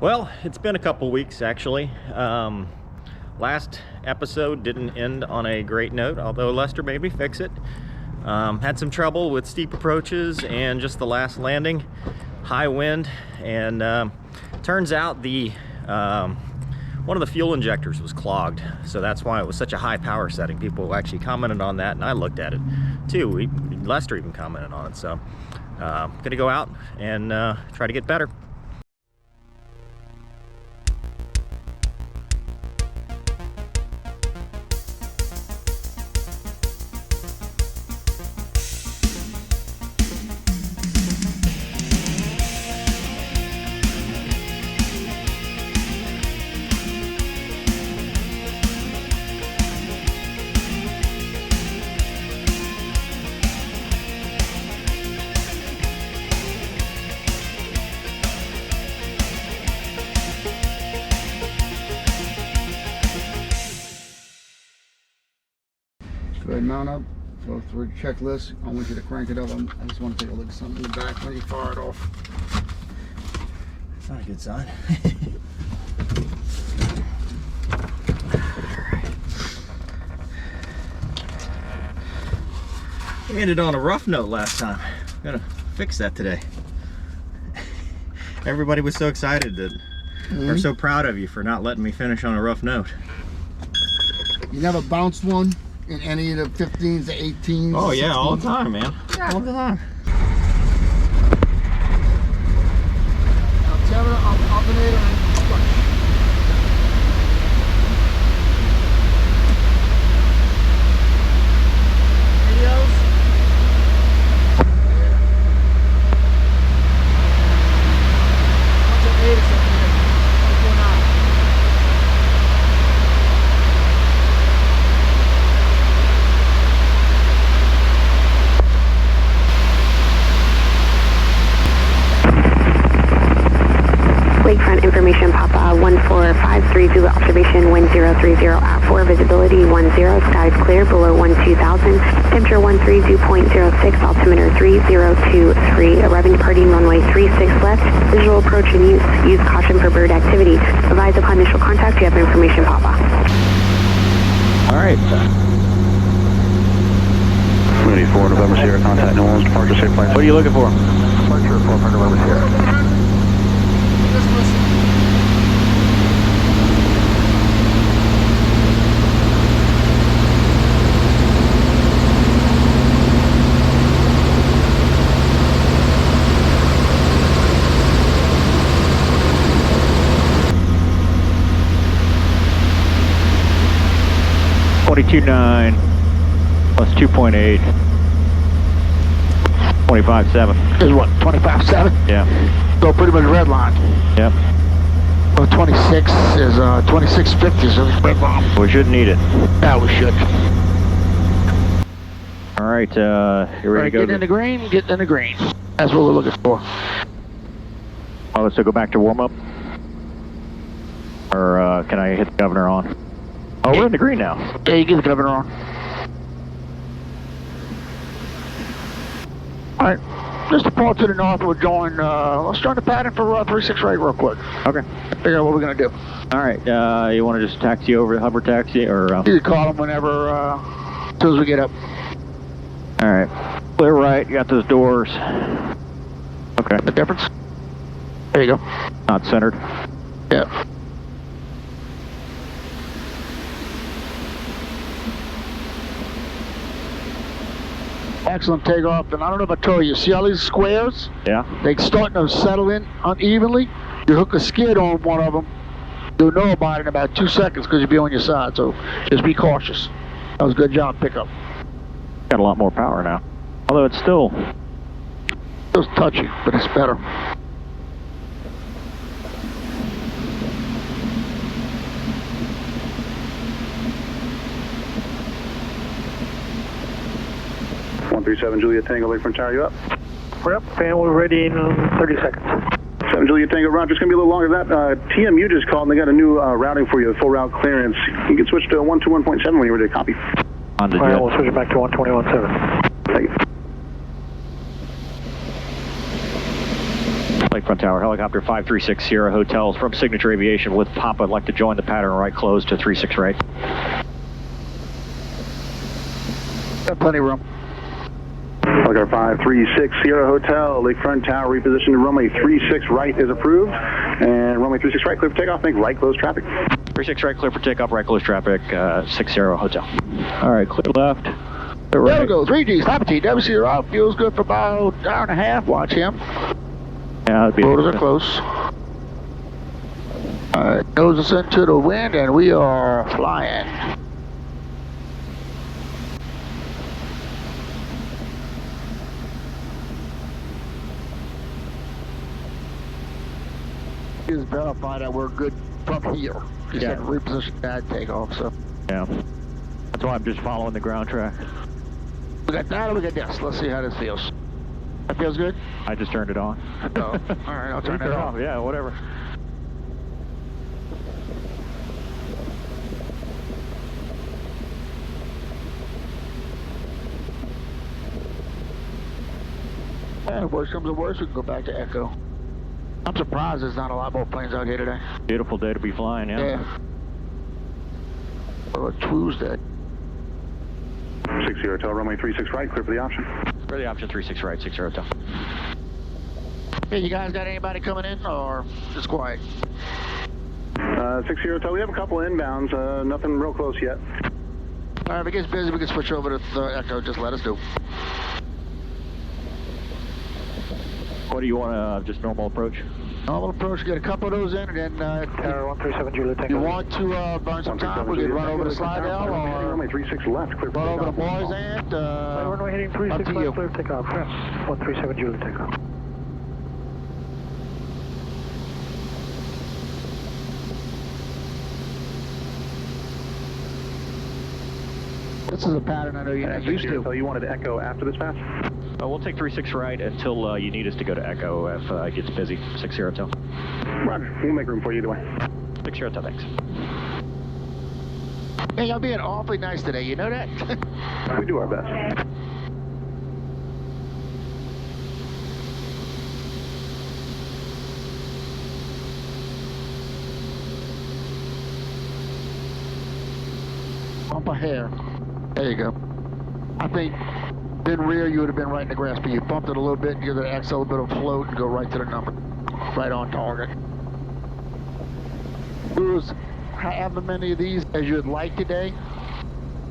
Well, it's been a couple weeks actually. Last episode didn't end on a great note, although Lester made me fix it. Had some trouble with steep approaches and just the last landing, high wind, and turns out the one of the fuel injectors was clogged, so that's why it was such a high power setting. People actually commented on that, and I looked at it too. Lester even commented on it, so gonna go out and try to get better. Go ahead, mount up, go through the checklist. I want you to crank it up. I just want to take a look at something in the back when you fire it off. That's not a good sign. We ended on a rough note last time. I'm gonna fix that today. Everybody was so excited that we're so proud of you for not letting me finish on a rough note. You never bounced one in any of the 15s, the 18s? Oh yeah, 16s? all the time, man. Yeah. All the time. Alternator, alternator, and clutch. Videos. Bunch of 8 or something here. What's going on? Lakefront information, Papa 14530, Zulu observation, wind 030 at 4, visibility 10, skies clear, below 12,000, temperature 130.06, altimeter 3023, arriving departing runway 36 left, visual approach and use caution for bird activity. Advise upon initial contact, you have information, Papa. All right. 24 November Sierra, contact New Orleans, departure safe flight. What are you looking for? Departure 4 November Sierra. Just listen. $22.9 plus 2.8. 25.7. Is what, 25.7? Yeah. So pretty much red line. Yep. Well, 26 is 2650, so it's red line. We shouldn't need it. Yeah, we should. All right. You ready to go? Getting in the green, getting in the green. That's what we're looking for. Oh, let's go back to warm up. Or can I hit the governor on? Oh, we're in the green now. Yeah, you get the governor on. All right. Just depart to the north, we'll join, let's join the pattern for 368 real quick. Okay. Figure out what we're going to do. All right. You want to just taxi over, hover taxi, or? You can call them whenever, as soon as we get up. All right. Clear right. You got those doors. Okay. The difference? There you go. Not centered. Yeah. Excellent takeoff, and I don't know if I told you, see all these squares? Yeah. They starting to settle in unevenly. You hook a skid on one of them, you'll know about it in about 2 seconds because you'll be on your side, so just be cautious. That was a good job pickup. Got a lot more power now. Although it's still touchy, but it's better. Seven Juliet Tango, Lakefront Tower, you up? We're up, and we're ready in 30 seconds. 7 Juliet Tango, Roger. It's going to be a little longer than that. TMU just called, and they got a new routing for you, full route clearance. You can switch to 121.7 when you're ready to copy. On the All right, jet. we'll switch it back to 121.7. Thank you. Like Lakefront Tower, helicopter 536 Sierra Hotel from Signature Aviation with Papa. I'd like to join the pattern right close to 36 right. Got plenty of room. Helicopter 536 Sierra Hotel, Lakefront Tower, repositioned to runway 36 right is approved. And runway 36 right, clear for takeoff, make right close traffic. 36 right, clear for takeoff, right close traffic, 6 Sierra Hotel. All right, clear left. Clear right. There we go, 3Gs, Papa T, WC out, fuel's good for about an hour and a half, watch him. Yeah, that'd be Rotors are close. Alright, nose us into the wind and we are flying. Just verify that we're good from here. Just Yeah. had to reposition that takeoff, so. Yeah. That's why I'm just following the ground track. We got that and we got this. Let's see how this feels. That feels good? I just turned it on. Oh, alright, I'll turn it off. Yeah, whatever. Yeah, if worse comes to worse, we can go back to Echo. I'm surprised there's not a lot more planes out here today. Beautiful day to be flying, yeah. Yeah. What about Tuesday? 60 Hotel, runway 36 right, clear for the option. For the option 36 right, 6 Hotel. Hey, you guys got anybody coming in or just quiet? 60 Hotel, we have a couple inbounds, nothing real close yet. Alright, if it gets busy, we can switch over to the Echo. Just let us do. What do you want, just normal approach? Normal approach, get a couple of those in, and then Tower 137 Juliet, if you want to burn some time, we can run over to Slidell or Runway 36 left, clear for run over to takeoff. Boys End. Runway heading up 36 to you. left, clear for takeoff. 137 Juliet, takeoff. This is a pattern I know you're not used to. So you wanted to Echo after this pass? We'll take 36 right until you need us to go to Echo if it gets busy. 6 Hotel. Roger, we'll make room for you either way. 6 Hotel, thanks. Hey, y'all being awfully nice today, you know that? We do our best. Bump a hair. There you go. I think then rear you would have been right in the grass, but you bumped it a little bit, give the axle a bit of float and go right to the number. Right on target. Lose however many of these as you would like today.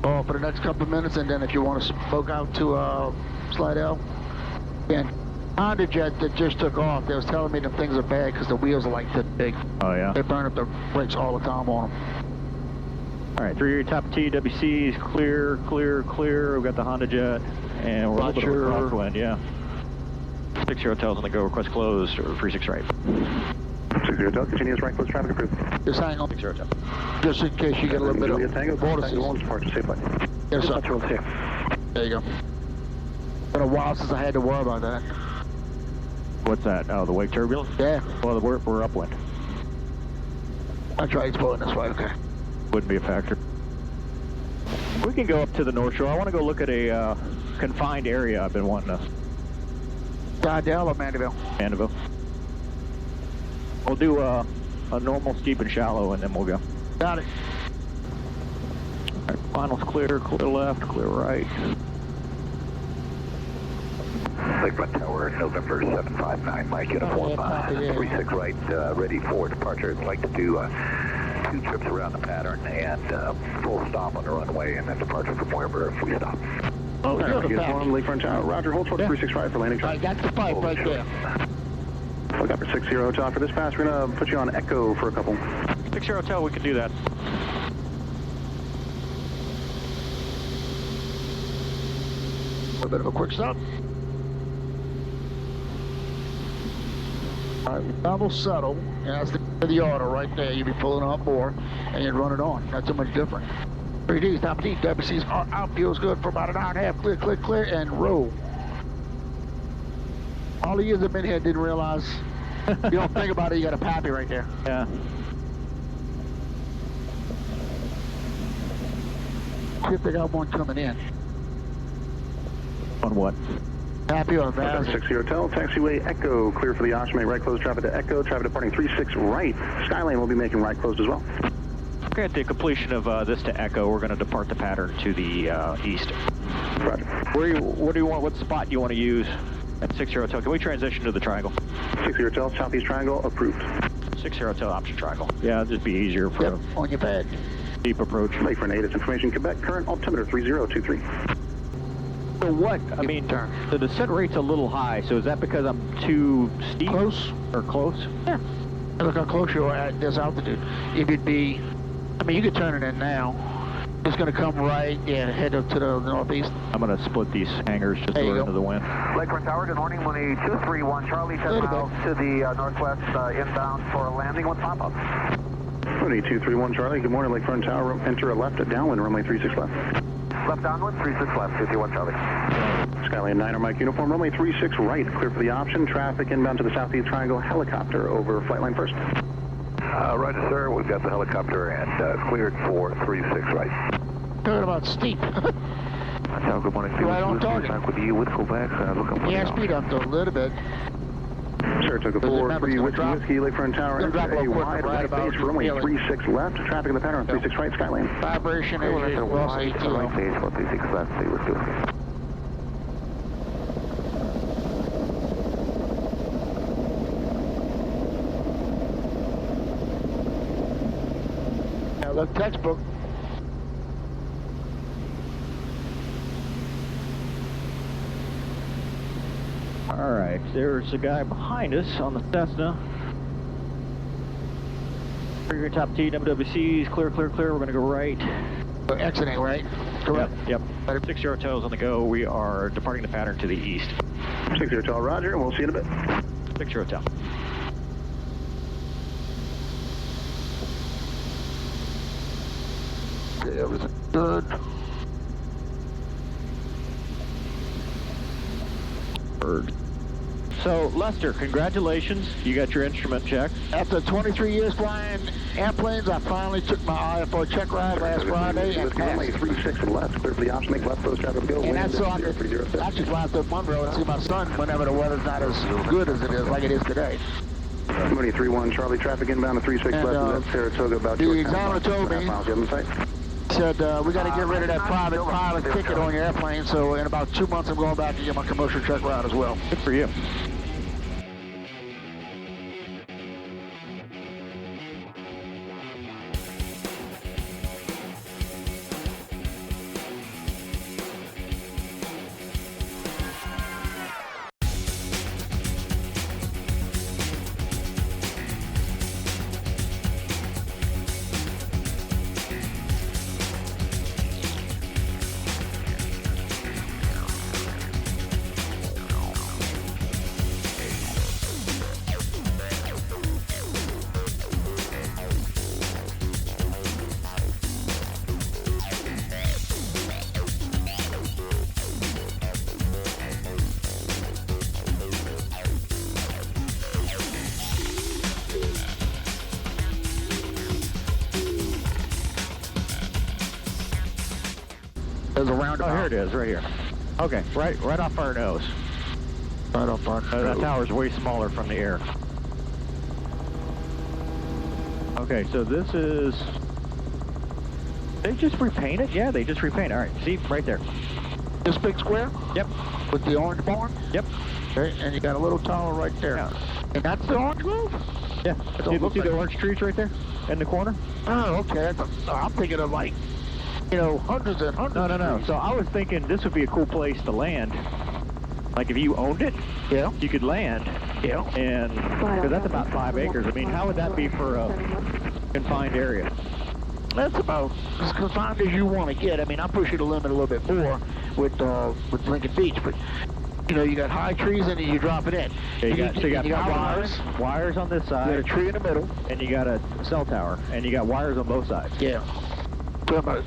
For the next couple of minutes, and then if you want to smoke out to Slidell. And Honda Jet that just took off, they was telling me them things are bad because the wheels are like this big. Oh, yeah. They burn up the brakes all the time on them. All right, 3 top T, WC's clear, clear, clear. We've got the Honda Jet, and we're a little bit of a crosswind, yeah. 6 Hotel's on the go, request closed, or 36 right. 60 Hotel, continuous right close traffic approved. Just hang on. 6 Hotel. Just in case you get a little bit of Tango, vortices. Tango 1, departure, safe flight. Yes, sir. Control safe. There you go. Been a while since I had to worry about that. What's that? Oh, the wake turbulence? Yeah, Well, we're upwind. I tried pulling this way, okay. Wouldn't be a factor. We can go up to the North Shore. I want to go look at a confined area I've been wanting to. Slidell or Mandeville? Mandeville. We'll do a normal, steep, and shallow, and then we'll go. Got it. All right, finals clear, clear left, clear right. Lakefront Tower, November 759, Mike, uniform, 36 right, ready for departure. I'd like to do 2 trips around the pattern and full stop on the runway and then departure from wherever if we stop. Oh, you're the Here's back. one, Lakefront Tower. Roger, hold short 36 right for landing All traffic. right, that's the pipe right there. Helicopter 60 Hotel, for this pass, we're going to put you on Echo for a couple. 6 Hotel, we can do that. A bit of a quick stop. All right, double settle, and that's the auto right there. You'd be pulling up more, and you'd run it on. Not too much different. 3Ds, top D, WC's out, feels good for about an hour and a half. Clear, clear, clear, and roll. All the years I've been here, didn't realize, you don't think about it, you got a pappy right there. Yeah. See if they got one coming in. On what? Happy on that. 60 Hotel, taxiway Echo, clear for the option, make right close, traffic to Echo, traffic departing 36 right. Skylane will be making right closed as well. Okay, at the completion of this to Echo, we're going to depart the pattern to the east. Roger. What do you want? What spot do you want to use at 60 Hotel? Can we transition to the triangle? 60 Hotel, southeast triangle, approved. 60 Hotel, option triangle. Yeah, it'd just be easier for Yep, on your pad. deep approach. Lakefront 8, it's information Quebec, current altimeter 3023. So what? I mean, the descent rate's a little high, so is that because I'm too steep? Close. Or close? Yeah. Look how close you are at this altitude. If it'd be, I mean, you could turn it in now. It's going to come right, yeah, head up to the northeast. I'm going to split these hangars just There you over go. into the wind. Lakefront Tower, good morning. Money 231 Charlie, 10 miles to the northwest inbound for a landing with pop-up. Money 231 Charlie, good morning, Lakefront Tower, enter a left at downwind, runway 36 left. Left downwind, 36 left, 231 Charlie. Skylane 9 Mike uniform, runway 36 right, clear for the option, traffic inbound to the southeast triangle, helicopter over flight line first. Roger, sir. We've got the helicopter and cleared for 36 right. Talking about steep. Good morning. Right on target. Back with you with Quebec. Looking for Yeah, speed up though, a little bit. Saratoga 4-3 Whiskey, Lakefront Tower, It's gonna drop a enter a little quicker, wide right right about base, runway feeling. 36 left, traffic in the pattern, 36 right, Skylane. Vibration is right velocity too. right base for 36 left. See what's doing. Yeah, look, textbook. All right, there's a guy behind us on the Cessna. Your top T, WWCs, clear, clear, clear. We're going to go right. We're exiting, right? Correct. Yep. 60 Hotels on the go. We are departing the pattern to the east. 60 Hotel, roger, and we'll see you in a bit. 60 Hotel. Everything good. Bird. So, Lester, congratulations. You got your instrument checked. After 23 years flying airplanes, I finally took my R-44 check ride last Friday and Runway passed. 36 left, clear for the option, make left close, traffic go, And wind that's so I could 0306. actually fly up to Monroe and see my son whenever the weather's not as good as it is, like it is today. Money 31 Charlie, traffic inbound to 36 And, left, is at Saratoga, about the 2.5 examiner told me- miles, you have in sight. Said, we got to get rid of that private pilot ticket on your airplane, so in about 2 months I'm going back to get my commercial check ride as well. Good for you. There's a roundabout. Oh, here it is, right here. Okay, right off our nose. Right off our That tower's way smaller from the air. Okay, so this is... They just repaint it? Yeah, they just repaint it. All right, see, right there. This big square? Yep. With the orange barn? Yep. Okay, and you got a little tower right there. Yeah. And that's the orange grove? Yeah. Don't See look the like- orange trees right there in the corner? Oh, okay. I'm thinking of like, you know, hundreds and hundreds No. of trees. So I was thinking this would be a cool place to land. Like if you owned it, Yeah. you could land. Yeah. And, because that's about 5 acres. I mean, how would that be for a confined area? That's about as confined as you want to get. I mean, I push it a limit a little bit more with Lincoln Beach, but you know, you got high trees and then you drop it in. Yeah, you got you got power wires. wires on this You got a side, tree in the middle. and you got a cell tower, and you got wires on both sides. Yeah.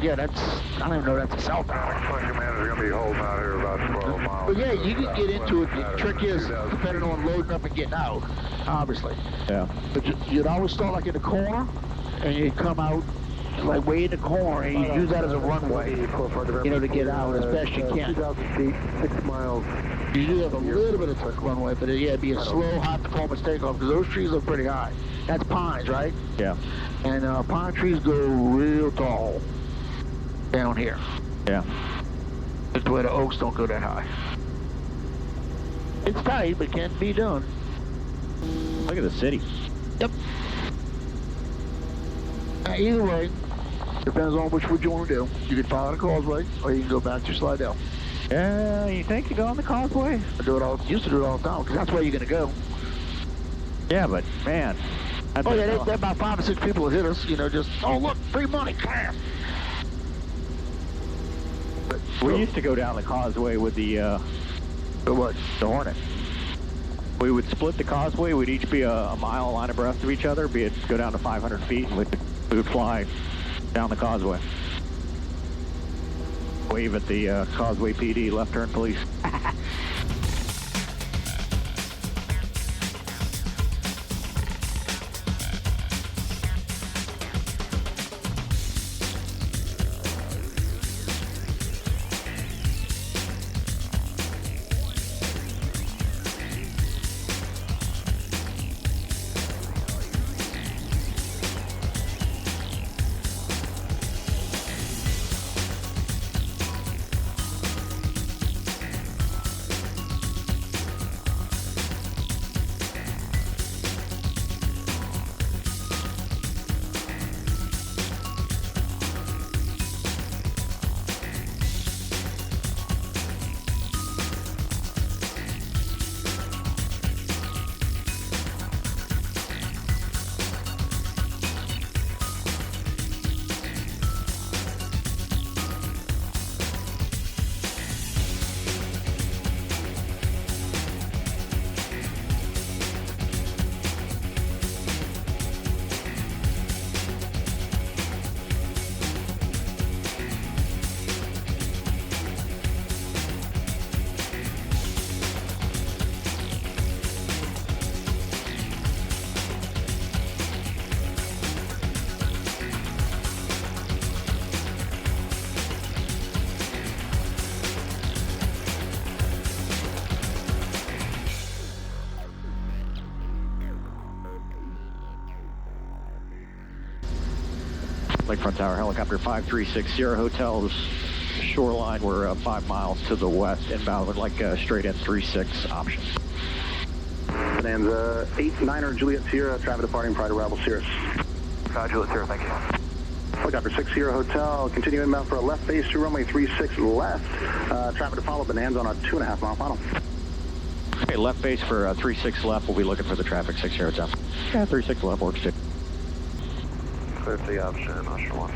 Yeah, that's, I don't even know that's a cell tower. Command is going to be holding out here about 12 miles. But yeah, you can get into it. The trick is, depending on loading up and getting out, obviously. Yeah. But you'd always start like in the corner, and you'd come out like way in the corner, and you use that as a runway, to get out as best you can. 2,000 feet, 6 miles. You do have a little bit of runway, but it'd be a slow, high performance takeoff because those trees are pretty high. That's pines, right? Yeah. And pine trees go real tall down here. Yeah. That's where the oaks don't go that high. It's tight, but can be done. Look at the city. Yep. Either way, depends on which wood you want to do. You can follow the causeway, or you can go back to Slidell. Yeah, you think you go on the causeway? I used to do it all the time, because that's where you're going to go. Yeah, but man. Oh yeah, there about 5 or 6 people that hit us, just, oh look, free money, class. We used to go down the causeway with the what? The Hornet. We would split the causeway. We'd each be a mile line abreast of each other, be it go down to 500 feet, and we would fly down the causeway. Wave at the Causeway PD, left turn police. Lakefront Tower, helicopter 5360 Hotel, shoreline. We're 5 miles to the west, inbound with straight in 36 option. Bonanza 89er Juliet Sierra, traffic departing prior to arrival Cirrus. Juliet Sierra, thank you. Helicopter 60 Hotel, continue inbound for a left base to runway 36 left. Traffic to follow Bonanza on a 2.5 mile final. Okay, left base for 36 left. We'll be looking for the traffic 60 Hotel. Yeah, 36 left works too. Clear for the option, option 1.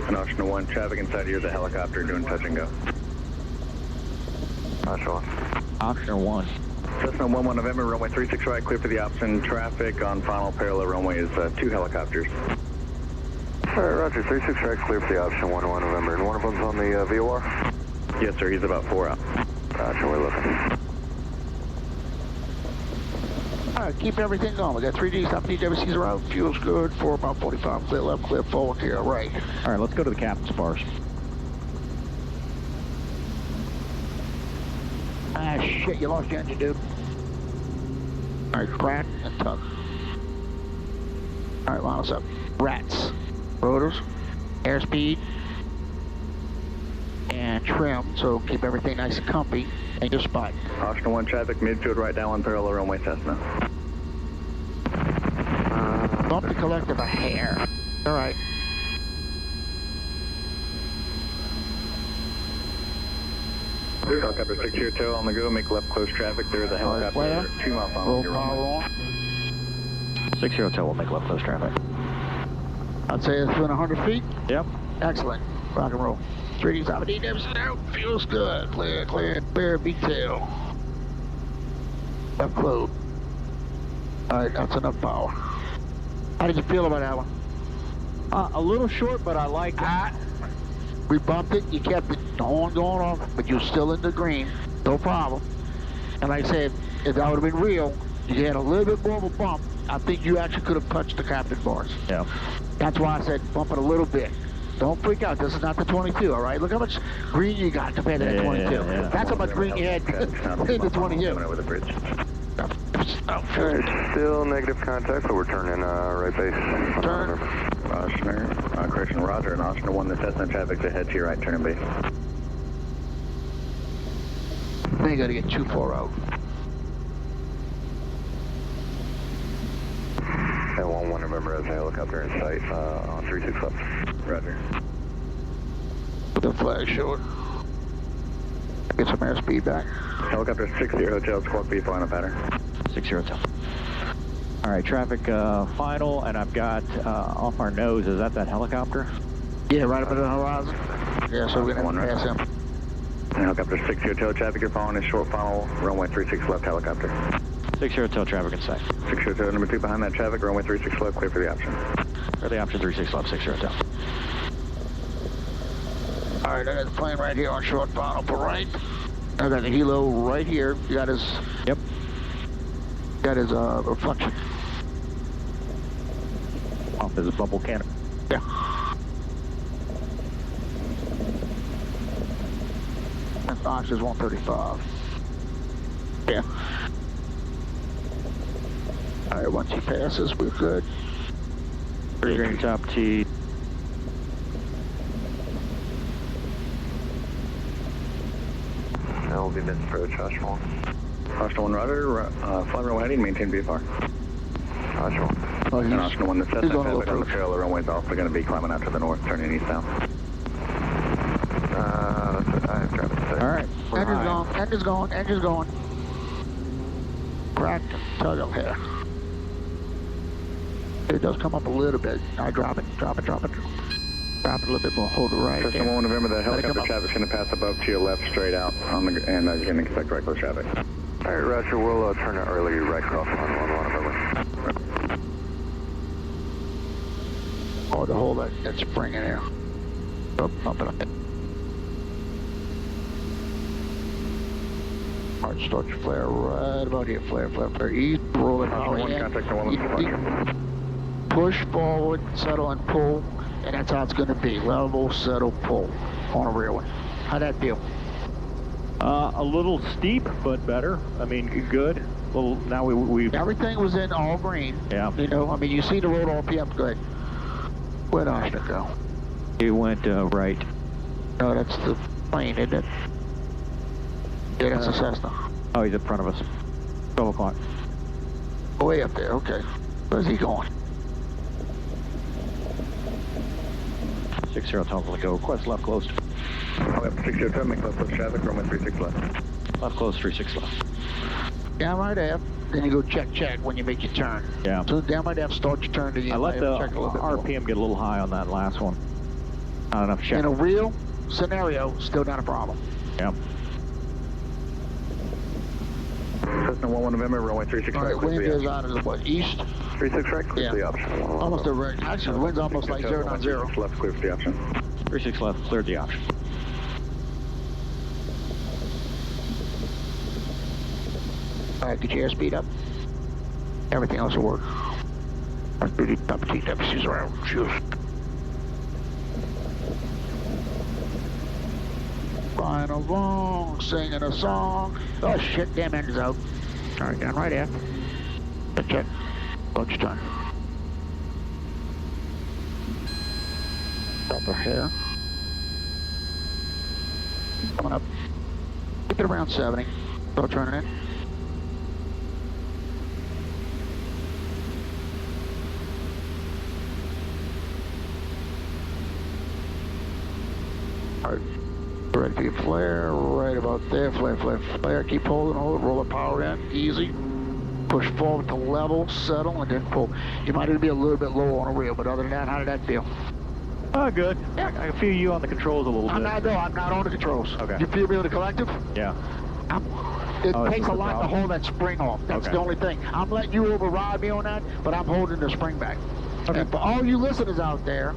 And option 1, traffic inside here, the helicopter doing touch and go. Option 1. Option 1. Cessna 11 November, runway 36 right, clear for the option. Traffic on final parallel runway is 2 helicopters. Alright, roger, 36 right, clear for the option 11 November. And one of them's on the VOR? Yes, sir, he's about 4 out. Roger, we're looking. Alright, keep everything going. We got 3D, stop DWC's around, fuel's good, for about 45, clear left, clear forward here, right. Alright, let's go to the captain's bars. Ah, shit, you lost your engine, dude. Alright, crack and tug. Alright, line us up. Rats. Rotors. Airspeed. And trim, so keep everything nice and comfy. And your spot. Option 1, traffic midfield right down parallel runway Cessna. Bump the collective a hair. Alright. Helicopter 60 Hotel on the go, make left close traffic. There's a helicopter 2 mile final. Roll power on. 60 Hotel will make left close traffic. I'd say it's within 100 feet. Yep. Excellent. Rock and roll. 3D stop at DWC out. Feels good. Clear, clear, clear. Detail. Left close. Alright, that's enough power. How did you feel about that one? A little short, but I like it. We bumped it, you kept it, the horn going off, but you're still in the green, no problem. And like I said, if that would have been real, you had a little bit more of a bump, I think you actually could have touched the captain bars. Yeah. That's why I said bump it a little bit. Don't freak out. This is not the 22, all right? Look how much green you got compared to the 22. Yeah. That's how much green you had in the 22. Over the bridge. Alright, still negative contact, so we're turning right base. Turn. Oshner, correction, Roger, and Oshner 1, the Cessna traffic's ahead to your right, turn base. Then you got to get 2-4 out. And 1-1, remember, as a helicopter in sight on 36 left. Roger. With the flag showing. Get some airspeed back. Helicopter 60 Hotel, squawk B, flying a pattern. 60 Hotel. All right, traffic final, and I've got off our nose, is that helicopter? Yeah, right up at the horizon. Yeah, so we're going to pass him. Helicopter 60 Hotel, traffic you're following is short final, runway 36 left helicopter. 60 Hotel, traffic in sight. 60 Hotel, number 2 behind that traffic, runway 36 left, clear for the option. Or the option 36 left, 60 Hotel. All right, I got the plane right here on short final, but right. I got the helo right here. You got his. Yep. Got his reflection. Off his bubble cannon. Yeah. And Fox is 135. Yeah. All right, once he passes, we're good. Green top T. That will be missed approach, Oshner 1. Oshner 1, Roger, fly runway heading, maintain VFR. Oshner 1. Oh, And Oshner 1, the Cessna he's on a traffic on the approach. trail, the runway's also going to be climbing out to the north, turning eastbound. That's it. I have traffic sight. All right. Engine's gone, engine's gone, engine's gone. Cracked tug up here. It does come up a little bit. Now drop it, drop it, drop it. Drop it a little bit more, hold it right Cessna there. 1, November, the Let it come helicopter up. traffic's going to pass above to your left, straight out, on the, and you're going to expect regular traffic. All right, Roger, we'll turn it early right cross on 1-1 over. Oh, to hold that spring in there. Oh, bump it up. All right, start your flare right about here. Flare, flare, flare. Ease, roll it Oshner 1, in. contact the Push forward, settle, and pull. And that's how it's going to be. Level, settle, pull on a rear one. How'd that feel? A little steep, but better. I mean, good. Well, now we Everything was in all green. Yeah. You know, I mean, you see the road RPM. Good. Where'd Oshner go? It went right. No, that's the plane, isn't it? Yeah, that's the Cessna. Oh, he's in front of us. 12 o'clock. Way up there, okay. Where's he going? 60 Hotel on the go. Request left closed. 60 Hotel, make left close traffic, runway 36 left. Left closed, 36 left. Down right F, then you go check when you make your turn. Yeah. So down right F, start your turn to the I let the check a little bit more. RPM get a little high on that last one. Not enough check. In a real scenario, still not a problem. Yeah. Cessna 1, November, runway 36 All right, right, clear wind for the is out of the what, east? 36 right, clear for the option. Almost a right. Actually, the wind's almost like 0 on 0. 36 left, clear for the option. 36 left, cleared the option. All right, get your airspeed up. Everything else will work. Our 30 top TWC's around. Shoot. Flying along, singing a song. Oh shit, damn engine's out. All right, down right F. Check. Watch your time. Stop her here. Coming up. Keep it around 70. Start turning in. All right. Ready for your flare, right about there. Flare, flare, flare. Keep holding, roll the power in, easy. Push forward to level, settle, and then pull. You might even be a little bit low on the wheel, but other than that, how did that feel? Good. Yeah. I feel you on the controls a little bit. I'm not on the controls. Okay. You feel me on the collective? Yeah. It Oh, takes that's a the lot to problem. hold that spring off. That's Okay. the only thing. I'm letting you override me on that, but I'm holding the spring back. Okay. And for all you listeners out there,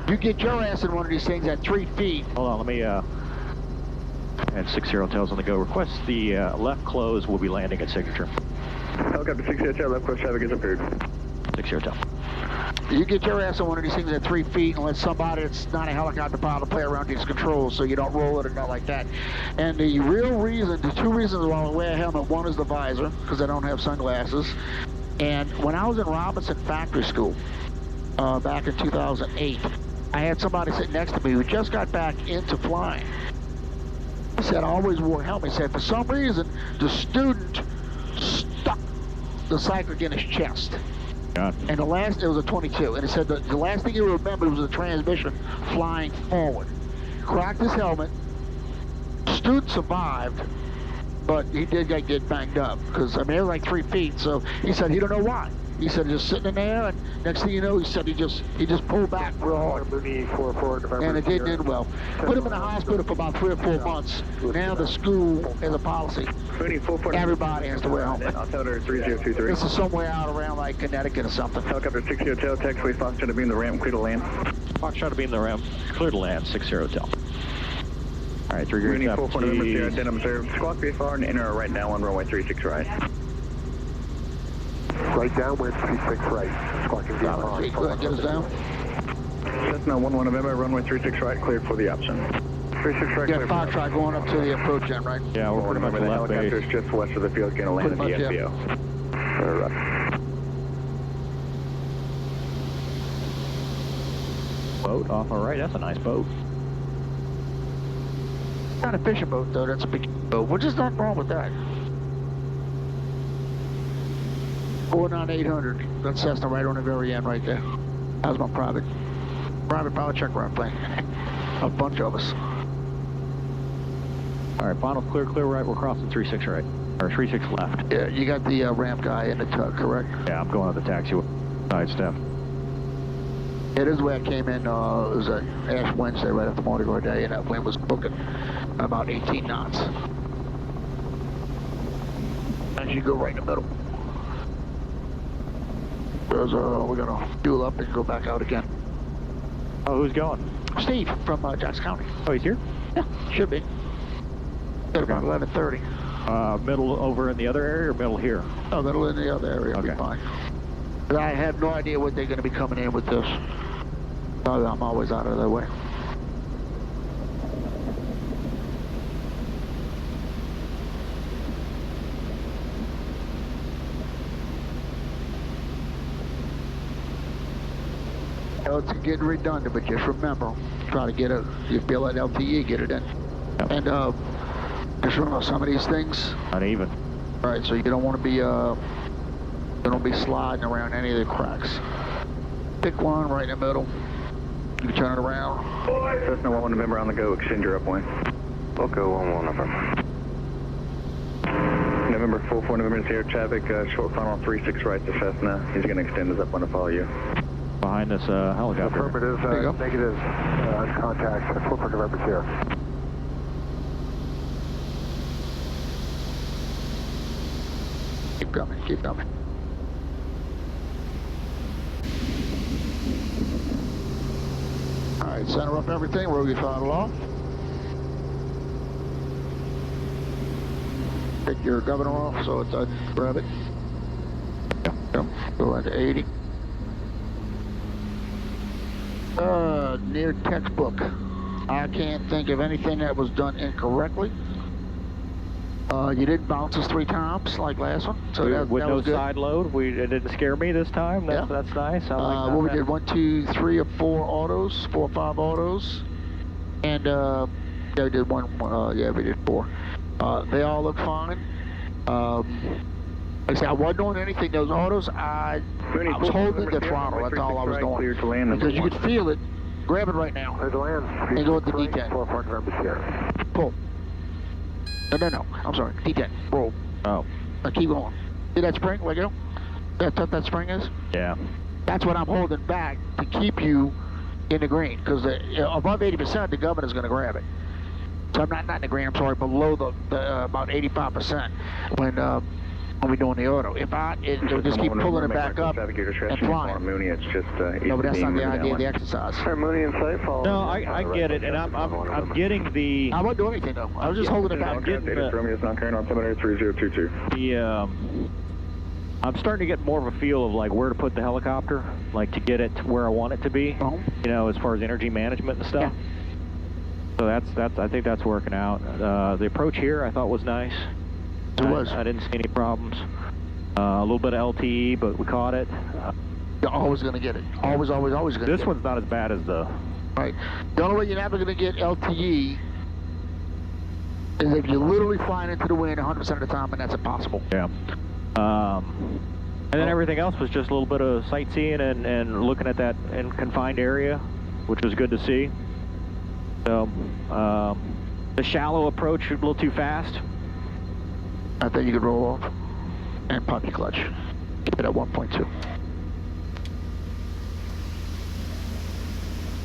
you get your ass in one of these things at 3 feet. Hold on, let me, and 60 Hotels on the go. Request the left close. We'll be landing at signature. Helicopter 60 Hotel, left coast traffic is approved. 60 Hotel. You get your ass on one of these things at 3 feet and let somebody that's not a helicopter pilot play around these controls so you don't roll it or not like that. And the real reason, the two reasons why I wear a helmet, one is the visor, because I don't have sunglasses. And when I was in Robinson Factory School, back in 2008, I had somebody sit next to me who just got back into flying. He said, I always wore a helmet. He said, for some reason, the student stuck the cyclic in his chest. God. And it was a 22. And he said the last thing he remembered was the transmission flying forward. Cracked his helmet. Student survived, but he did get banged up. Because, I mean, it was like 3 feet. So he said he don't know why. He said just sitting in there, and next thing you know, he said he just pulled back real hard. And it didn't end well. Put him in the hospital for about 3 or 4 months. Now the school has a policy. Everybody has to wear a helmet. Altimeter 3023. This is somewhere out around like Connecticut or something. Helicopter 60 Hotel, taxiway Foxtrot to be in the ramp, clear to land. Foxtrot to be in the ramp, clear to land, 60 Hotel. All right, 3 Rooney, group 44 November Sierra, den observed. Squawk VFR and enter right now on runway 36 right. Right downwind, 36 right. Squawking VFR. Go ahead, get us down. Cessna 11 November, runway 36 right, cleared for the option. 36 right, You clear got Foxtrot going up to the approach end, right? Yeah, we're pretty much the left helicopter base. is just west of the field, going to land at the Pretty much, yeah. SPO. Boat off our right, that's a nice boat. Not a fishing boat, though. That's a big boat. Which is nothing wrong with that. 49800. That's Cessna right on the very end, right there. That was my private pilot check run plane. A bunch of us. All right, final clear right. We're crossing 36 right, or 36 left. Yeah, you got the ramp guy in the tug, correct? Yeah, I'm going on the taxiway side step. It is where I came in. It was Ash Wednesday, right after Mardi Gras Day, and that wind was booking about 18 knots. As you go right in the middle. Because we're gonna fuel up and go back out again. Oh, who's going? Steve from Jackson County. Oh, he's here? Yeah, should be. At about 11:30. Middle over in the other area or middle here? Oh, middle in the other area will be Okay. fine. But I have no idea what they're going to be coming in with this. So I'm always out of their way. It's getting redundant, but just remember, try to get it. You feel at LTE, get it in. Yep. And just remember, some of these things. Uneven. All right, so you don't want to be sliding around any of the cracks. Pick one right in the middle. You can turn it around. Cessna 11 November on the go, extend your upwind. We'll go 11 November. November 44 November is here, traffic, short final 36 right to Cessna. He's going to extend his upwind to follow you. Behind this helicopter. Affirmative, negative, contact, 44 November here. Keep coming, keep coming. All right, center up everything, roll throttle off. Take your governor off so it doesn't grab it. Yep. Go into 80. Near textbook. I can't think of anything that was done incorrectly. You didn't bounce us 3 times like last one, so that with no was good. side load. It didn't scare me this time. That's nice. I like that. What we did, 1, 2, 3 or 4 autos, 4 or 5 autos, and yeah, we did one. Yeah, we did 4. They all look fine. Like I said, I wasn't doing anything. Those autos, I was holding the throttle. That's all I was doing. Because you could feel it. Grab it right now. Clear to land. And go with the D10. 44 November here. Pull. No. I'm sorry. D10. Roll. Oh. Now keep going. See that spring? Let go. That's what that spring is? Yeah. That's what I'm holding back to keep you in the green. Because above 80%, the governor's going to grab it. So I'm not in the green. I'm sorry. Below the about 85% when we're doing the auto. If it'll just keep pulling it back up and flying. Mooney, it's just No, but that's not the idea of the exercise. Mooney in sight, follow. No, I get it, and I'm getting the. I wasn't doing anything though. I was just holding it back. I'm getting Romeo's not carrying altimeter 3022. I'm starting to get more of a feel of like where to put the helicopter, like to get it to where I want it to be. Oh. You know, as far as energy management and stuff. Yeah. So that's I think that's working out. The approach here I thought was nice. It was. I didn't see any problems. A little bit of LTE, but we caught it. You're always going to get it. Always going to get it. This one's not as bad as the... Right. The only way you're never going to get LTE is if you're literally flying into the wind 100% of the time, and that's impossible. Yeah. And then everything else was just a little bit of sightseeing and looking at that in confined area, which was good to see. So, the shallow approach a little too fast. I think you could roll off and pop your clutch. Keep it at 1.2.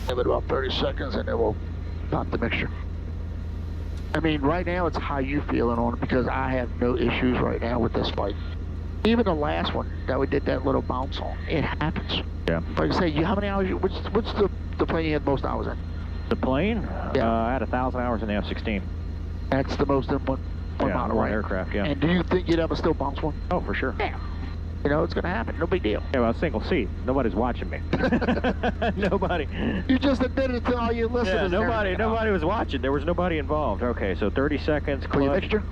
Give it about 30 seconds and then we'll pop the mixture. I mean, right now it's how you feeling on it, because I have no issues right now with this bike. Even the last one that we did that little bounce on, it happens. Yeah. Like I say, how many hours, what's the plane you had most hours in? The plane? Yeah. I had 1,000 hours in the F-16. That's the most in one model, one right? aircraft, yeah. And do you think you'd ever still bounce one? Oh, for sure. Yeah. You know, it's going to happen. No big deal. Yeah, well, single seat. Nobody's watching me. Nobody. You just admitted it to all your listeners. Yeah, nobody was watching. There was nobody involved. Okay, so 30 seconds. For your clutch. mixture?